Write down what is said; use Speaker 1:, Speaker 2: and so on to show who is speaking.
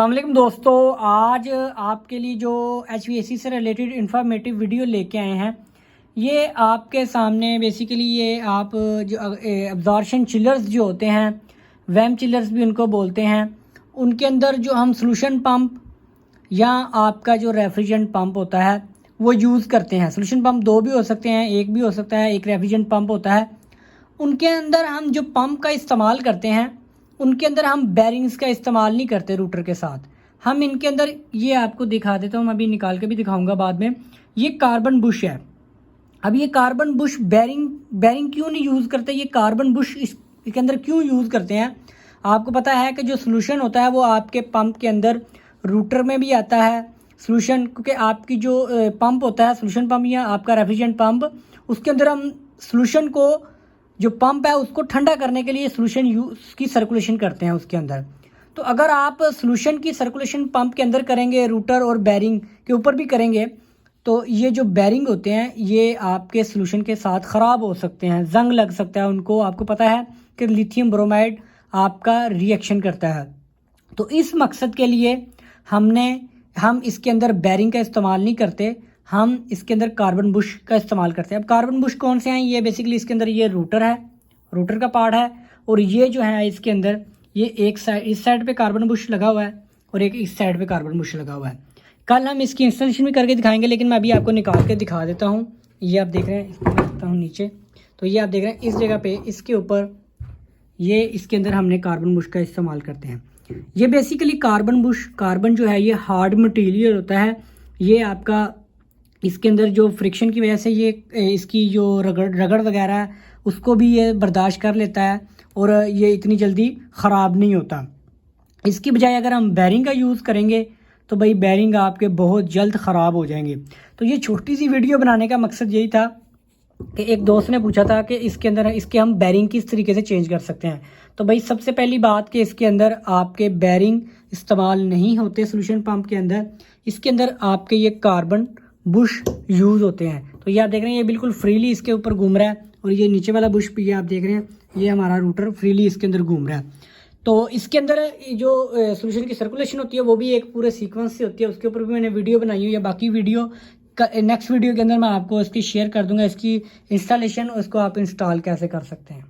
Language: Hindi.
Speaker 1: अस्सलाम वालेकुम दोस्तों, आज आपके लिए जो HVAC से रिलेटेड इंफॉर्मेटिव वीडियो लेके आए हैं। ये आपके सामने बेसिकली ये आप जो एब्जॉर्शन चिलर्स जो होते हैं, वैम चिलर्स भी उनको बोलते हैं, उनके अंदर जो हम सॉल्यूशन पंप या आपका जो रेफ्रिजरेंट पंप होता है वो यूज़ करते हैं। सॉल्यूशन पंप दो भी हो सकते हैं, एक भी हो सकता है, एक रेफ्रिजरेंट पंप होता है। उनके अंदर हम जो पंप का इस्तेमाल करते हैं उनके अंदर हम बैरिंग्स का इस्तेमाल नहीं करते रूटर के साथ। हम इनके अंदर ये आपको दिखा देता हूँ, मैं अभी निकाल के भी दिखाऊंगा बाद में। ये कार्बन बुश है। अब ये कार्बन बुश बैरिंग क्यों नहीं यूज़ करते, ये कार्बन बुश इसके अंदर क्यों यूज़ करते हैं? आपको पता है कि जो सोल्यूशन होता है वो आपके पंप के अंदर रूटर में भी आता है सोल्यूशन, क्योंकि आपकी जो पंप होता है सोल्यूशन पंप या आपका रेफ्रिजरेंट पंप, उसके अंदर हम सोल्यूशन को जो पंप है उसको ठंडा करने के लिए सोल्यूशन की सर्कुलेशन करते हैं उसके अंदर। तो अगर आप सोल्यूशन की सर्कुलेशन पंप के अंदर करेंगे, रूटर और बैरिंग के ऊपर भी करेंगे, तो ये जो बैरिंग होते हैं ये आपके सोल्यूशन के साथ ख़राब हो सकते हैं, जंग लग सकता है उनको। आपको पता है कि लिथियम ब्रोमाइड आपका रिएक्शन करता है। तो इस मकसद के लिए हम इसके अंदर बैरिंग का इस्तेमाल नहीं करते, हम इसके अंदर कार्बन बुश का इस्तेमाल करते हैं। अब कार्बन बुश कौन से हैं? ये बेसिकली इसके अंदर ये रूटर है, रूटर का पार्ट है, और ये जो है इसके अंदर ये एक साइड, इस साइड पे कार्बन बुश लगा हुआ है और एक इस साइड पे कार्बन बुश लगा हुआ है। कल हम इसकी इंस्टॉलेशन भी करके दिखाएंगे, लेकिन मैं अभी आपको निकाल के दिखा देता हूँ। ये आप देख रहे हैं, इसको मैं रखता हूँ नीचे, तो ये आप देख रहे हैं इस जगह पे, इसके ऊपर ये इसके अंदर हमने कार्बन बुश का इस्तेमाल करते हैं। ये बेसिकली कार्बन बुश, कार्बन जो है ये हार्ड मटेरियल होता है। ये आपका इसके अंदर जो फ्रिक्शन की वजह से ये इसकी जो रगड़ वगैरह है उसको भी ये बर्दाश्त कर लेता है और ये इतनी जल्दी ख़राब नहीं होता। इसकी बजाय अगर हम बैरिंग का यूज़ करेंगे तो भाई बैरिंग आपके बहुत जल्द ख़राब हो जाएंगे। तो ये छोटी सी वीडियो बनाने का मकसद यही था कि एक दोस्त ने पूछा था कि इसके अंदर इसके हम बैरिंग किस तरीके से चेंज कर सकते हैं। तो भाई सबसे पहली बात कि इसके अंदर आपके बैरिंग इस्तेमाल नहीं होते सोल्यूशन पंप के अंदर। इसके अंदर आपके ये कार्बन बुश यूज़ होते हैं। तो ये आप देख रहे हैं ये बिल्कुल फ्रीली इसके ऊपर घूम रहा है, और ये नीचे वाला बुश भी ये आप देख रहे हैं, ये हमारा रूटर फ्रीली इसके अंदर घूम रहा है। तो इसके अंदर जो सोल्यूशन की सर्कुलेशन होती है वो भी एक पूरे सीक्वेंस से होती है, उसके ऊपर भी मैंने वीडियो बनाई हुई है। बाकी वीडियो नेक्स्ट वीडियो के अंदर मैं आपको इसकी शेयर कर दूंगा, इसकी इंस्टॉलेशन, उसको आप इंस्टॉल कैसे कर सकते हैं।